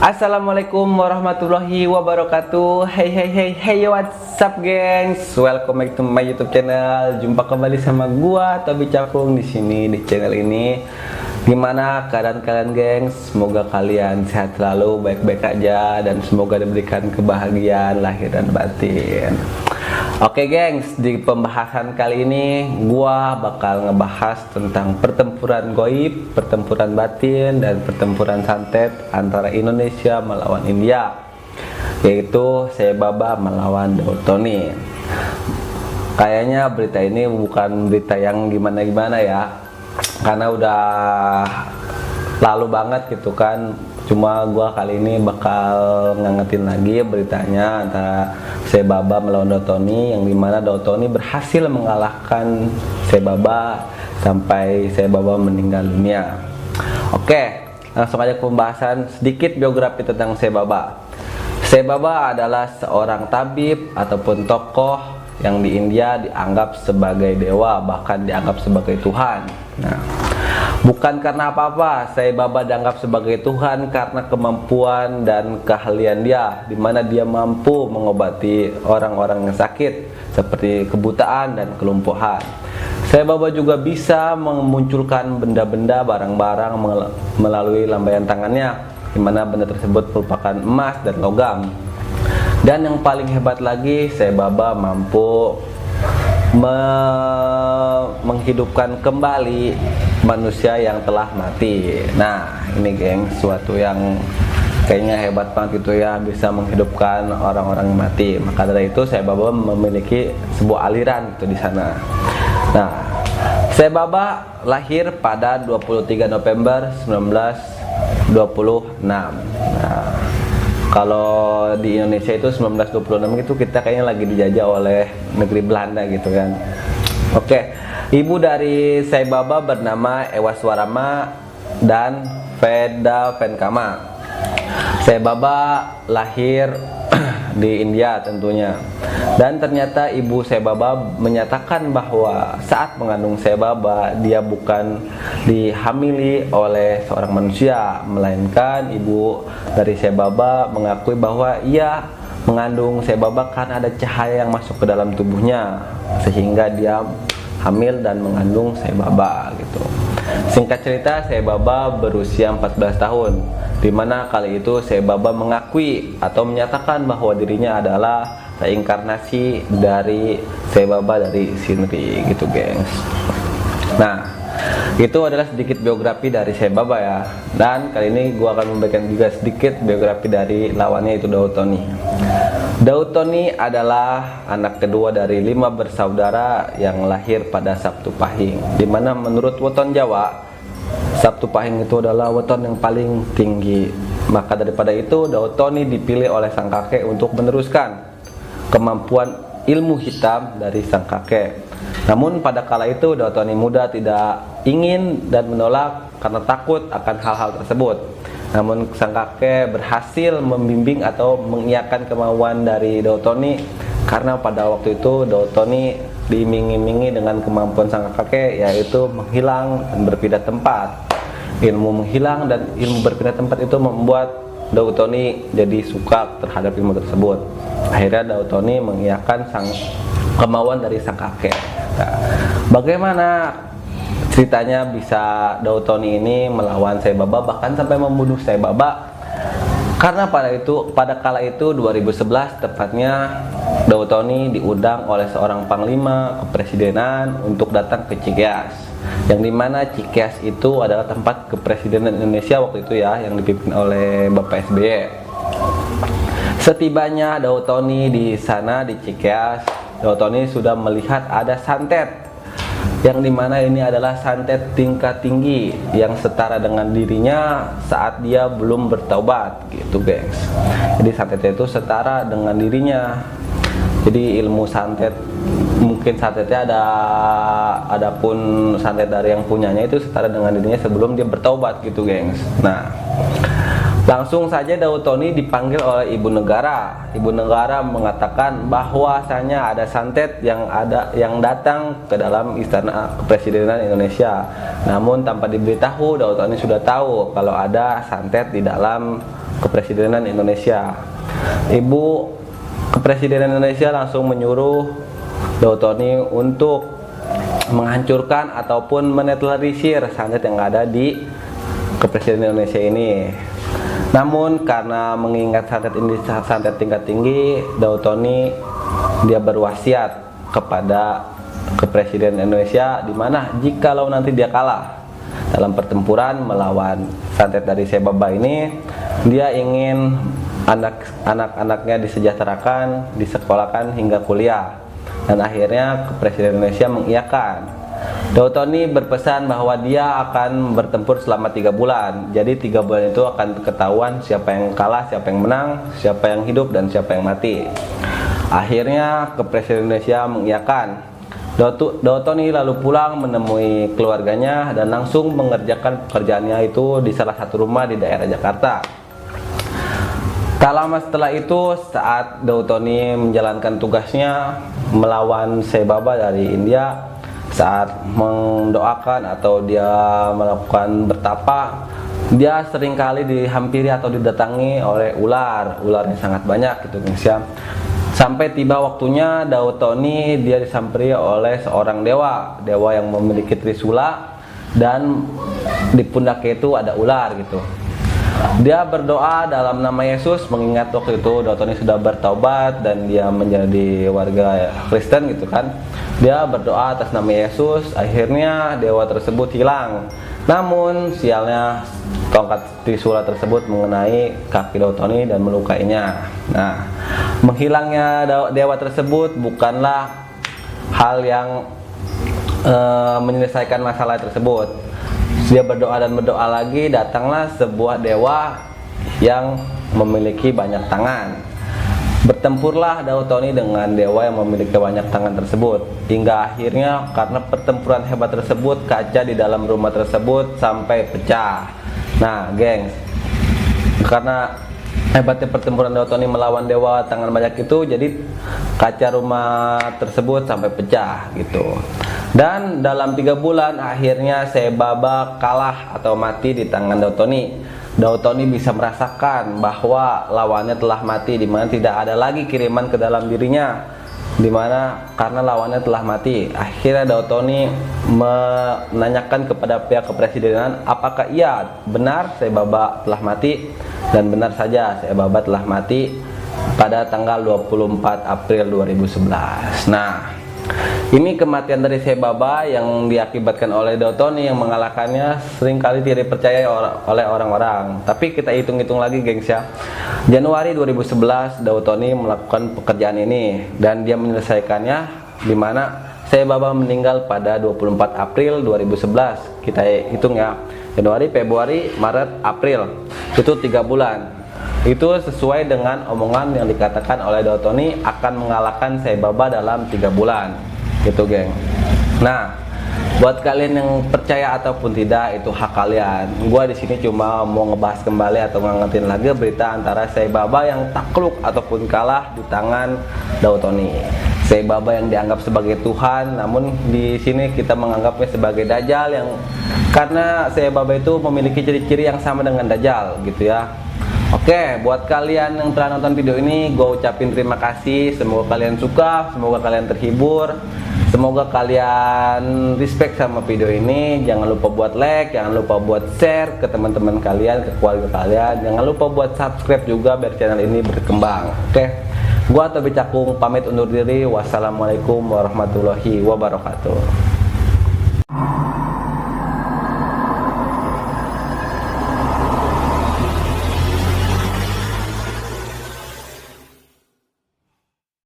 Assalamualaikum warahmatullahi wabarakatuh. Hey, what's up gengs? Welcome back to my YouTube channel. Jumpa kembali sama gua Tobi Cakung di sini di channel ini. Gimana keadaan kalian gengs? Semoga kalian sehat selalu, baik-baik aja, dan semoga diberikan kebahagiaan lahir dan batin. Oke gengs, di pembahasan kali ini gua bakal ngebahas tentang pertempuran goib, pertempuran batin, dan pertempuran santet antara Indonesia melawan India, yaitu Sai Baba melawan Daud Tony. Kayaknya berita ini bukan berita yang gimana-gimana ya, karena udah lalu banget gitu kan. Cuma gua kali ini bakal ngangetin lagi beritanya antara Sai Baba melawan Daud Tony, yang dimana Daud Tony berhasil mengalahkan Sai Baba sampai Sai Baba meninggal dunia. Oke, langsung aja ke pembahasan sedikit biografi tentang Sai Baba. Sai Baba adalah seorang tabib ataupun tokoh yang di India dianggap sebagai dewa, bahkan dianggap sebagai Tuhan. Nah, bukan karena apa-apa Sai Baba dianggap sebagai Tuhan, karena kemampuan dan keahlian dia, di mana dia mampu mengobati orang-orang yang sakit seperti kebutaan dan kelumpuhan. Sai Baba juga bisa memunculkan benda-benda, barang-barang melalui lambaian tangannya, di mana benda tersebut merupakan emas dan logam. Dan yang paling hebat lagi, Sai Baba mampu menghidupkan kembali manusia yang telah mati. Nah, ini geng, suatu yang kayaknya hebat banget gitu ya, bisa menghidupkan orang-orang mati. Maka dari itu Sai Baba memiliki sebuah aliran gitu di sana. Nah, Sai Baba lahir pada 23 November 1926. Nah, kalau di Indonesia itu 1926 itu kita kayaknya lagi dijajah oleh negeri Belanda gitu kan. Oke, ibu dari Sai Baba bernama Ewaswarama dan Veda Venkama. Sai Baba lahir di India tentunya. Dan ternyata ibu Sai Baba menyatakan bahwa saat mengandung Sai Baba, dia bukan dihamili oleh seorang manusia, melainkan ibu dari Sai Baba mengakui bahwa ia mengandung Sai Baba karena ada cahaya yang masuk ke dalam tubuhnya, sehingga dia hamil dan mengandung Sai Baba gitu. Singkat cerita, Sai Baba berusia 14 tahun, di mana kali itu Sai Baba mengakui atau menyatakan bahwa dirinya adalah reinkarnasi dari Sai Baba dari Sinri gitu gengs. Nah, itu adalah sedikit biografi dari Sai Baba ya. Dan kali ini gua akan memberikan juga sedikit biografi dari lawannya, itu Daud Tony. Daud Tony adalah anak kedua dari 5 bersaudara yang lahir pada Sabtu Pahing, dimana menurut weton Jawa, Sabtu Pahing itu adalah weton yang paling tinggi. Maka daripada itu Daud Tony dipilih oleh sang kakek untuk meneruskan kemampuan ilmu hitam dari sang kakek. Namun pada kala itu Daud Tony muda tidak ingin dan menolak karena takut akan hal-hal tersebut. Namun sang kakek berhasil membimbing atau mengiyakan kemauan dari Daud Tony, karena pada waktu itu Daud Tony diiming-imingi dengan kemampuan sang kakek, yaitu menghilang dan berpindah tempat. Ilmu menghilang dan ilmu berpindah tempat itu membuat Daud Tony jadi suka terhadap ilmu tersebut. Akhirnya Daud Tony mengiyakan sang kemauan dari sang kakek. Nah, bagaimana ceritanya bisa Daud Tony ini melawan Sai Baba, bahkan sampai membunuh Sai Baba? Karena pada kala itu 2011 tepatnya, Daud Tony diundang oleh seorang panglima kepresidenan untuk datang ke Cikeas, yang dimana Cikeas itu adalah tempat kepresidenan Indonesia waktu itu ya, yang dipimpin oleh Bapak SBY. Setibanya Daud Tony di sana di Cikeas, Daud Tony sudah melihat ada santet, yang dimana ini adalah santet tingkat tinggi yang setara dengan dirinya saat dia belum bertaubat gitu gengs. Jadi santetnya itu setara dengan dirinya. Jadi ilmu santet, mungkin santetnya adapun santet dari yang punyanya itu setara dengan dirinya sebelum dia bertaubat gitu gengs. Nah, langsung saja Daud Tony dipanggil oleh ibu negara. Ibu negara mengatakan bahwasanya ada santet yang datang ke dalam istana kepresidenan Indonesia. Namun tanpa diberitahu, Daud Tony sudah tahu kalau ada santet di dalam kepresidenan Indonesia. Ibu kepresidenan Indonesia langsung menyuruh Daud-Tony untuk menghancurkan ataupun menetralisir santet yang ada di kepresidenan Indonesia ini. Namun karena mengingat santet ini santet tingkat tinggi, Daud-Tony dia berwasiat kepada kepresidenan Indonesia, di mana jikalau nanti dia kalah dalam pertempuran melawan santet dari Sai Baba ini, dia ingin anak-anaknya disejahterakan, disekolahkan hingga kuliah. Dan akhirnya kepresidenan Indonesia mengiyakan. Daud-Tony berpesan bahwa dia akan bertempur selama 3 bulan. Jadi 3 bulan itu akan ketahuan siapa yang kalah, siapa yang menang, siapa yang hidup, dan siapa yang mati. Akhirnya kepresidenan Indonesia mengiyakan. Daud-Tony lalu pulang menemui keluarganya dan langsung mengerjakan pekerjaannya itu di salah satu rumah di daerah Jakarta. Tak lama setelah itu, saat Daud-Tony menjalankan tugasnya melawan Sai Baba dari India, saat mendoakan atau dia melakukan bertapa, dia seringkali dihampiri atau didatangi oleh ular yang sangat banyak gitu guys ya. Sampai tiba waktunya Daud-Tony dia disamperi oleh seorang dewa yang memiliki trisula, dan di pundaknya itu ada ular gitu. Dia berdoa dalam nama Yesus, mengingat waktu itu Daud-Tony sudah bertaubat dan dia menjadi warga Kristen gitu kan. Dia berdoa atas nama Yesus, akhirnya dewa tersebut hilang. Namun sialnya tongkat trisula tersebut mengenai kaki Daud-Tony dan melukainya. Nah, menghilangnya dewa tersebut bukanlah hal yang menyelesaikan masalah tersebut. Dia berdoa dan berdoa lagi, datanglah sebuah dewa yang memiliki banyak tangan. Bertempurlah Daud-Tony dengan dewa yang memiliki banyak tangan tersebut, hingga akhirnya karena pertempuran hebat tersebut, kaca di dalam rumah tersebut sampai pecah. Nah gengs, karena hebatnya pertempuran Daud-Tony melawan dewa tangan banyak itu, jadi kaca rumah tersebut sampai pecah gitu. Dan dalam 3 bulan akhirnya Sai Baba kalah atau mati di tangan Daud-Tony. Daud-Tony bisa merasakan bahwa lawannya telah mati, dimana tidak ada lagi kiriman ke dalam dirinya, dimana karena lawannya telah mati. Akhirnya Daud-Tony menanyakan kepada pihak kepresidenan apakah iya benar Sai Baba telah mati, dan benar saja Sai Baba telah mati pada tanggal 24 April 2011. Nah, ini kematian dari Sai Baba yang diakibatkan oleh Daud-Tony yang mengalahkannya seringkali tidak dipercaya oleh orang-orang. Tapi kita hitung-hitung lagi gengs ya. Januari 2011 Daud-Tony melakukan pekerjaan ini dan dia menyelesaikannya, di mana Sai Baba meninggal pada 24 April 2011. Kita hitung ya. Januari, Februari, Maret, April. Itu 3 bulan. Itu sesuai dengan omongan yang dikatakan oleh Daud-Tony akan mengalahkan Sai Baba dalam 3 bulan. Gitu geng. Nah, buat kalian yang percaya ataupun tidak itu hak kalian. Gua di sini cuma mau ngebahas kembali atau ngangetin lagi berita antara Sai Baba yang takluk ataupun kalah di tangan Daud-Tony. Sai Baba yang dianggap sebagai Tuhan, namun di sini kita menganggapnya sebagai Dajjal, yang karena Sai Baba itu memiliki ciri-ciri yang sama dengan Dajjal gitu ya. Oke, buat kalian yang telah nonton video ini, gue ucapin terima kasih. Semoga kalian suka, semoga kalian terhibur, semoga kalian respect sama video ini. Jangan lupa buat like, jangan lupa buat share ke teman-teman kalian, ke keluarga kalian. Jangan lupa buat subscribe juga biar channel ini berkembang. Oke, gue Tobi Cakung pamit undur diri. Wassalamualaikum warahmatullahi wabarakatuh.